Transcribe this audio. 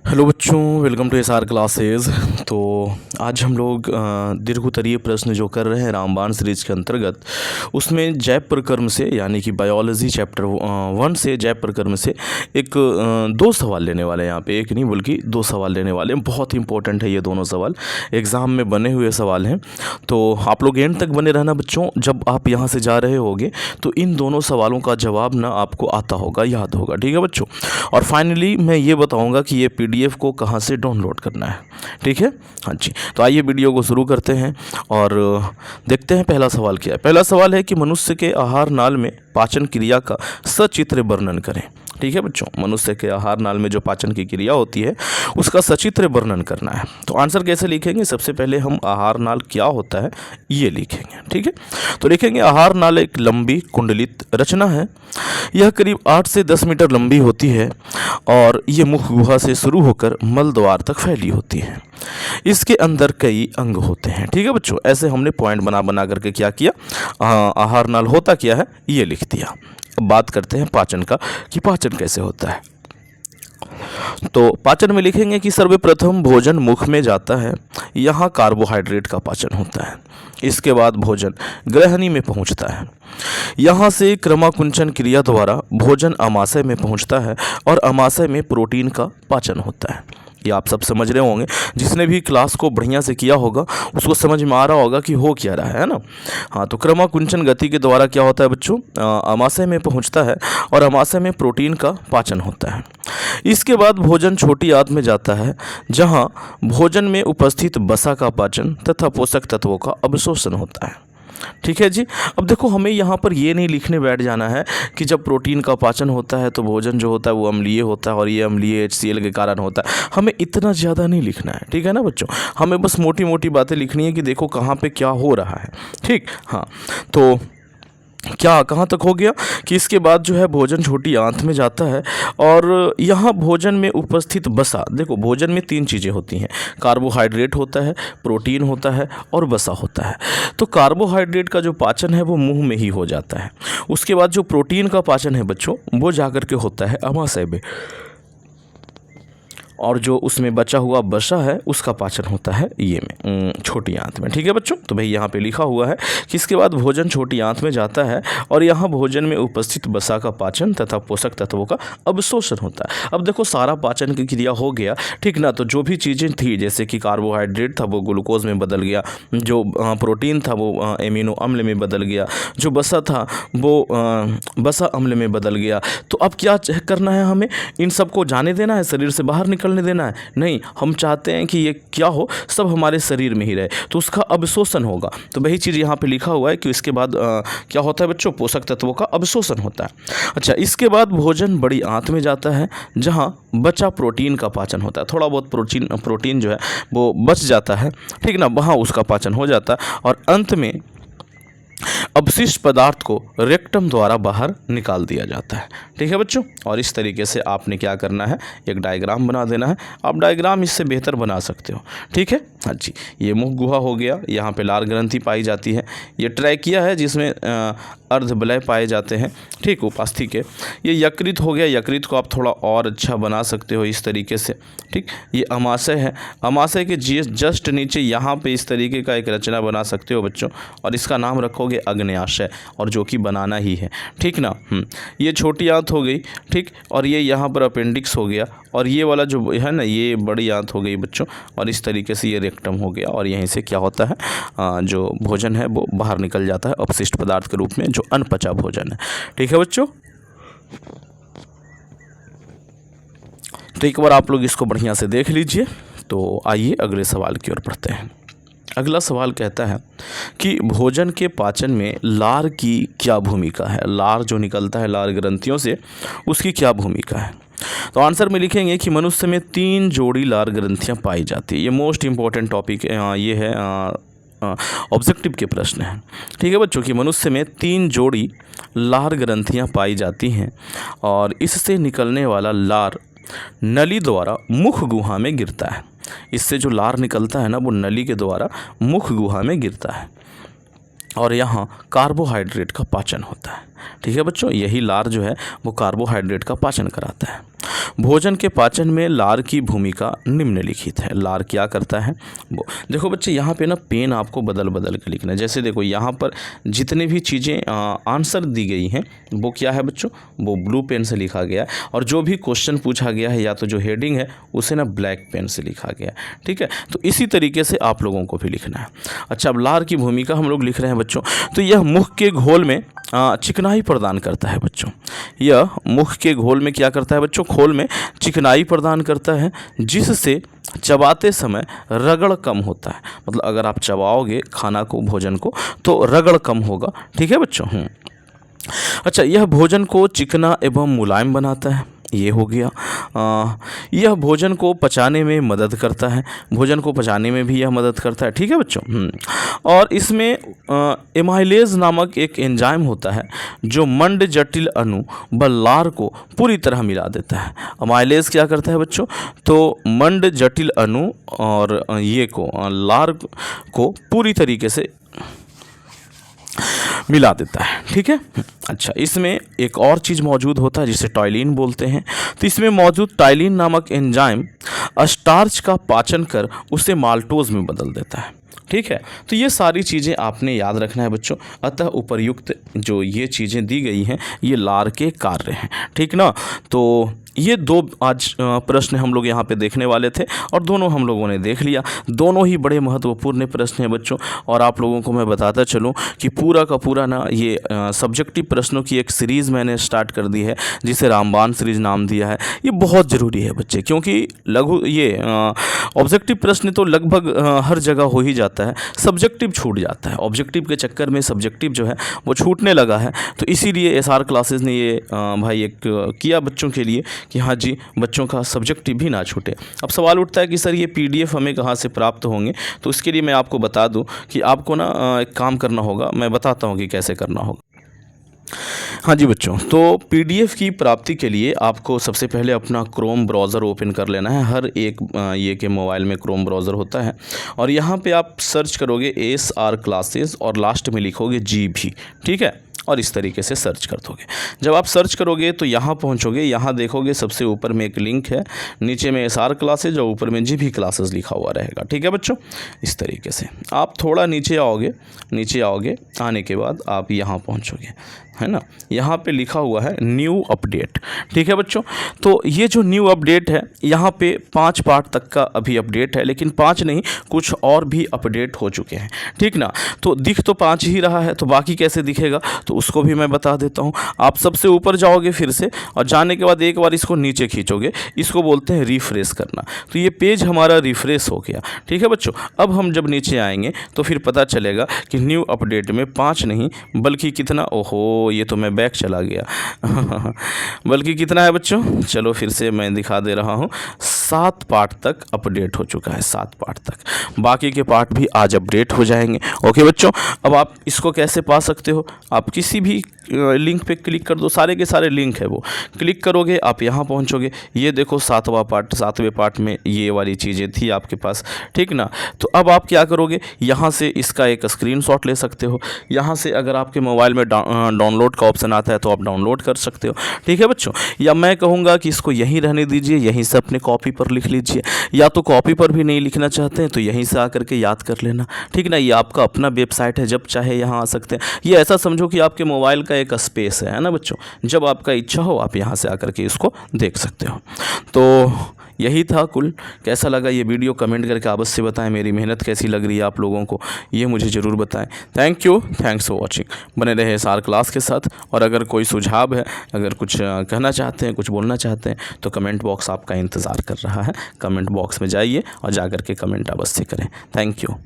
Hello बच्चों, welcome to SR classes. तो आज हम लोग दीर्घोत्तरीय प्रश्न जो कर रहे हैं रामबाण सीरीज के अंतर्गत, उसमें जैव प्रकर्म से यानी कि बायोलॉजी चैप्टर 1 से जैव प्रकर्म से एक दो सवाल लेने वाले हैं। यहाँ पे एक नहीं बल्कि दो सवाल लेने वाले हैं। बहुत इंपॉर्टेंट है ये दोनों सवाल, एग्ज़ाम में बने हुए सवाल हैं। तो आप लोग एंड तक बने रहना बच्चों। जब आप यहाँ से जा रहे होगे तो इन दोनों सवालों का जवाब ना आपको आता होगा, याद होगा। ठीक है बच्चों। और फाइनली मैं ये बताऊँगा कि ये PDF को कहाँ से डाउनलोड करना है। ठीक है, हाँ जी। तो आइए वीडियो को शुरू करते हैं और देखते हैं पहला सवाल क्या है। पहला सवाल है कि मनुष्य के आहार नाल में पाचन क्रिया का सचित्र वर्णन करें। ठीक है बच्चों, मनुष्य के आहार नाल में जो पाचन की क्रिया होती है उसका सचित्र वर्णन करना है। तो आंसर कैसे लिखेंगे? सबसे पहले हम आहार नाल क्या होता है ये लिखेंगे। ठीक है, तो लिखेंगे आहार नाल एक लंबी कुंडलित रचना है। यह करीब 8 से 10 मीटर लंबी होती है और ये मुख गुहा से शुरू होकर मल द्वार तक फैली होती है। इसके अंदर कई अंग होते हैं। ठीक है बच्चों, ऐसे हमने पॉइंट बना बना करके क्या किया, आहार नाल होता क्या है ये लिख दिया। अब बात करते हैं पाचन का कि पाचन कैसे होता है। तो पाचन में लिखेंगे कि सर्वप्रथम भोजन मुख में जाता है। यहाँ कार्बोहाइड्रेट का पाचन होता है। इसके बाद भोजन ग्रहणी में पहुँचता है। यहाँ से क्रमाकुंचन क्रिया द्वारा भोजन अमाशय में पहुँचता है और अमाशय में प्रोटीन का पाचन होता है। ये आप सब समझ रहे होंगे। जिसने भी क्लास को बढ़िया से किया होगा उसको समझ में आ रहा होगा कि हो क्या रहा है ना। हाँ, तो क्रमाकुंचन गति के द्वारा क्या होता है बच्चों, अमाशय में पहुंचता है और अमाशय में प्रोटीन का पाचन होता है। इसके बाद भोजन छोटी आंत में जाता है, जहां भोजन में उपस्थित वसा का पाचन तथा पोषक तत्वों का अवशोषण होता है। ठीक है जी। अब देखो, हमें यहाँ पर ये नहीं लिखने बैठ जाना है कि जब प्रोटीन का पाचन होता है तो भोजन जो होता है वो अम्लीय होता है और ये अम्लीय HCl के कारण होता है। हमें इतना ज़्यादा नहीं लिखना है। ठीक है ना बच्चों, हमें बस मोटी मोटी बातें लिखनी है कि देखो कहाँ पे क्या हो रहा है। ठीक, हाँ। तो क्या कहाँ तक हो गया कि इसके बाद जो है भोजन छोटी आंत में जाता है और यहाँ भोजन में उपस्थित वसा, देखो भोजन में 3 चीज़ें होती हैं, कार्बोहाइड्रेट होता है, प्रोटीन होता है और वसा होता है। तो कार्बोहाइड्रेट का जो पाचन है वो मुंह में ही हो जाता है। उसके बाद जो प्रोटीन का पाचन है बच्चों वो जाकर के होता है अमाशय में, और जो उसमें बचा हुआ वसा है उसका पाचन होता है ये में, छोटी आंत में। ठीक है बच्चों, तो भाई यहाँ पे लिखा हुआ है कि इसके बाद भोजन छोटी आंत में जाता है और यहाँ भोजन में उपस्थित वसा का पाचन तथा पोषक तत्वों का अवशोषण होता है। अब देखो सारा पाचन की क्रिया हो गया, ठीक ना। तो जो भी चीज़ें थी जैसे कि कार्बोहाइड्रेट था वो ग्लूकोज में बदल गया, जो प्रोटीन था वो एमिनो अम्ल में बदल गया, जो वसा था वो वसा अम्ल में बदल गया। तो अब क्या करना है, हमें इन सबको जाने देना है, शरीर से बाहर निकलने देना है? नहीं, हम चाहते हैं कि ये क्या हो, सब हमारे शरीर में ही रहे, तो उसका अवशोषण होगा। तो वही चीज़ यहाँ पे लिखा हुआ है कि इसके बाद क्या होता है बच्चों, पोषक तत्वों का अवशोषण होता है। अच्छा, इसके बाद भोजन बड़ी आंत में जाता है, जहाँ बचा प्रोटीन का पाचन होता है। थोड़ा बहुत प्रोटीन जो है वो बच जाता है, ठीक ना, वहाँ उसका पाचन हो जाता है और अंत में अपशिष्ट पदार्थ को रेक्टम द्वारा बाहर निकाल दिया जाता है। ठीक है बच्चों, और इस तरीके से आपने क्या करना है, एक डायग्राम बना देना है। आप डायग्राम इससे बेहतर बना सकते हो। ठीक है, हाँ जी। ये मुख गुहा हो गया, यहाँ पे लार ग्रंथि पाई जाती है। ये ट्रैकिया है जिसमें अर्धवलय पाए जाते हैं, ठीक, उपास्थि के। ये यकृत हो गया, यकृत को आप थोड़ा और अच्छा बना सकते हो इस तरीके से। ठीक, ये अमाशय है, अमाशय के जस्ट नीचे यहाँ पे इस तरीके का एक रचना बना सकते हो बच्चों, और इसका नाम रखोगे अग्न्याशय, और जो कि बनाना ही है। ठीक ना। ये छोटी आंत हो गई, ठीक, और ये यहाँ पर अपेंडिक्स हो गया, और ये वाला जो है ना ये बड़ी आंत हो गई बच्चों, और इस तरीके से ये रेक्टम हो गया, और यहीं से क्या होता है, जो भोजन है वो बाहर निकल जाता है अपशिष्ट पदार्थ के रूप में, जो अनपचा भोजन है। ठीक है बच्चों, तो एक बार आप लोग इसको बढ़िया से देख लीजिए। तो आइए अगले सवाल की ओर बढ़ते हैं। अगला सवाल कहता है कि भोजन के पाचन में लार की क्या भूमिका है। लार जो निकलता है लार ग्रंथियों से, उसकी क्या भूमिका है। तो आंसर में लिखेंगे कि मनुष्य में 3 जोड़ी लार ग्रंथियां पाई जाती है। ये मोस्ट इंपॉर्टेंट टॉपिक ये है, ऑब्जेक्टिव के प्रश्न हैं। ठीक है बच्चों, कि मनुष्य में 3 जोड़ी लार ग्रंथियां पाई जाती हैं और इससे निकलने वाला लार नली द्वारा मुख गुहा में गिरता है। इससे जो लार निकलता है ना वो नली के द्वारा मुख गुहा में गिरता है और यहाँ कार्बोहाइड्रेट का पाचन होता है। ठीक है बच्चों, यही लार जो है वो कार्बोहाइड्रेट का पाचन कराता है। भोजन के पाचन में लार की भूमिका निम्नलिखित है। लार क्या करता है वो देखो बच्चे, यहाँ पे ना पेन आपको बदल बदल के लिखना है। जैसे देखो यहाँ पर जितने भी चीज़ें आंसर दी गई हैं वो क्या है बच्चों, वो ब्लू पेन से लिखा गया है, और जो भी क्वेश्चन पूछा गया है या तो जो हेडिंग है उसे ना ब्लैक पेन से लिखा गया है। ठीक है, तो इसी तरीके से आप लोगों को भी लिखना है। अच्छा, अब लार की भूमिका हम लोग लिख रहे हैं बच्चों, तो यह मुख के घोल में चिकनाई प्रदान करता है बच्चों। यह मुख के घोल में क्या करता है बच्चों, खोल में चिकनाई प्रदान करता है, जिससे चबाते समय रगड़ कम होता है। मतलब अगर आप चबाओगे खाना को, भोजन को, तो रगड़ कम होगा। ठीक है बच्चों। अच्छा, यह भोजन को चिकना एवं मुलायम बनाता है, ये हो गया। यह भोजन को पचाने में मदद करता है, भोजन को पचाने में भी यह मदद करता है। ठीक है बच्चों। और इसमें एमाइलेज नामक एक एंजाइम होता है जो मंड जटिल अणु व लार को पूरी तरह मिला देता है। एमाइलेज क्या करता है बच्चों, तो मंड जटिल अणु और ये को लार को पूरी तरीके से मिला देता है। ठीक है। अच्छा, इसमें एक और चीज़ मौजूद होता है जिसे टॉयलिन बोलते हैं। तो इसमें मौजूद टॉयलिन नामक एंजाइम स्टार्च का पाचन कर उसे माल्टोज में बदल देता है। ठीक है, तो ये सारी चीज़ें आपने याद रखना है बच्चों। अतः उपर्युक्त जो ये चीज़ें दी गई हैं ये लार के कार्य हैं। ठीक ना, तो ये दो आज प्रश्न हम लोग यहाँ पे देखने वाले थे और दोनों हम लोगों ने देख लिया। दोनों ही बड़े महत्वपूर्ण प्रश्न हैं बच्चों। और आप लोगों को मैं बताता चलूँ कि पूरा का पूरा ना ये सब्जेक्टिव प्रश्नों की एक सीरीज़ मैंने स्टार्ट कर दी है जिसे रामबाण सीरीज़ नाम दिया है। ये बहुत ज़रूरी है बच्चे, क्योंकि लघु ये ऑब्जेक्टिव प्रश्न तो लगभग हर जगह हो ही जाता है, सब्जेक्टिव छूट जाता है। ऑब्जेक्टिव के चक्कर में सब्जेक्टिव जो है वो छूटने लगा है। तो इसीलिए SR क्लासेस ने ये भाई एक किया बच्चों के लिए कि हाँ जी, बच्चों का सब्जेक्टिव भी ना छूटे। अब सवाल उठता है कि सर ये PDF हमें कहाँ से प्राप्त होंगे, तो इसके लिए मैं आपको बता दूं कि आपको ना एक काम करना होगा। मैं बताता हूँ कि कैसे करना होगा। हाँ जी बच्चों, तो PDF की प्राप्ति के लिए आपको सबसे पहले अपना क्रोम ब्राउज़र ओपन कर लेना है। हर एक ये के मोबाइल में क्रोम ब्राउज़र होता है और यहाँ पे आप सर्च करोगे SR क्लासेस और लास्ट में लिखोगे GB। ठीक है, और इस तरीके से सर्च कर दोगे। जब आप सर्च करोगे तो यहाँ पहुँचोगे, यहाँ देखोगे सबसे ऊपर में एक लिंक है, नीचे में SR क्लासेज और ऊपर में GB क्लासेस लिखा हुआ रहेगा। ठीक है बच्चों, इस तरीके से आप थोड़ा नीचे आओगे, आने के बाद आप यहाँ पहुँचोगे, है ना। यहाँ पे लिखा हुआ है न्यू अपडेट। ठीक है बच्चों, तो ये जो न्यू अपडेट है यहाँ पे 5 पार्ट तक का अभी अपडेट है, लेकिन 5 नहीं, कुछ और भी अपडेट हो चुके हैं। ठीक ना, तो दिख तो 5 ही रहा है, तो बाकी कैसे दिखेगा तो उसको भी मैं बता देता हूँ। आप सबसे ऊपर जाओगे फिर से, और जाने के बाद एक बार इसको नीचे खींचोगे, इसको बोलते हैं रिफ्रेश करना। तो ये पेज हमारा रिफ्रेश हो गया। ठीक है बच्चों, अब हम जब नीचे आएंगे तो फिर पता चलेगा कि न्यू अपडेट में 5 नहीं बल्कि कितना, ओहो ये तो मैं बैक चला गया बल्कि कितना है बच्चों, चलो फिर से मैं दिखा दे रहा हूँ, 7 पार्ट तक अपडेट हो चुका है। 7 पार्ट तक, बाकी के पार्ट भी आज अपडेट हो जाएंगे। ओके बच्चों, अब आप इसको कैसे पा सकते हो, आप किसी भी लिंक पे क्लिक कर दो, सारे के सारे लिंक है वो क्लिक करोगे, आप यहाँ पहुँचोगे। ये देखो 7वां पार्ट, 7वें पार्ट में ये वाली चीज़ें थी आपके पास। ठीक ना, तो अब आप क्या करोगे, यहाँ से इसका एक स्क्रीनशॉट ले सकते हो। यहाँ से अगर आपके मोबाइल में डाउनलोड का ऑप्शन आता है तो आप डाउनलोड कर सकते हो। ठीक है बच्चों, या मैं कहूँगा कि इसको यहीं रहने दीजिए, यहीं से अपने कॉपी पर लिख लीजिए, या तो कॉपी पर भी नहीं लिखना चाहते हैं तो यहीं से आकर के याद कर लेना। ठीक ना, ये आपका अपना वेबसाइट है, जब चाहे यहाँ आ सकते हैं। ये ऐसा समझो कि आपके मोबाइल का एक स्पेस है ना बच्चों, जब आपका इच्छा हो आप यहाँ से आकर के इसको देख सकते हो। तो यही था कुल। कैसा लगा ये वीडियो कमेंट करके अवश्य बताएं। मेरी मेहनत कैसी लग रही है आप लोगों को ये मुझे ज़रूर बताएं। Thank you, thanks for watching. बने रहे SR क्लास के साथ। और अगर कोई सुझाव है, अगर कुछ कहना चाहते हैं, कुछ बोलना चाहते हैं तो कमेंट बॉक्स आपका इंतज़ार कर रहा है। कमेंट बॉक्स में जाइए और जा कर के कमेंट अवश्य करें। Thank you.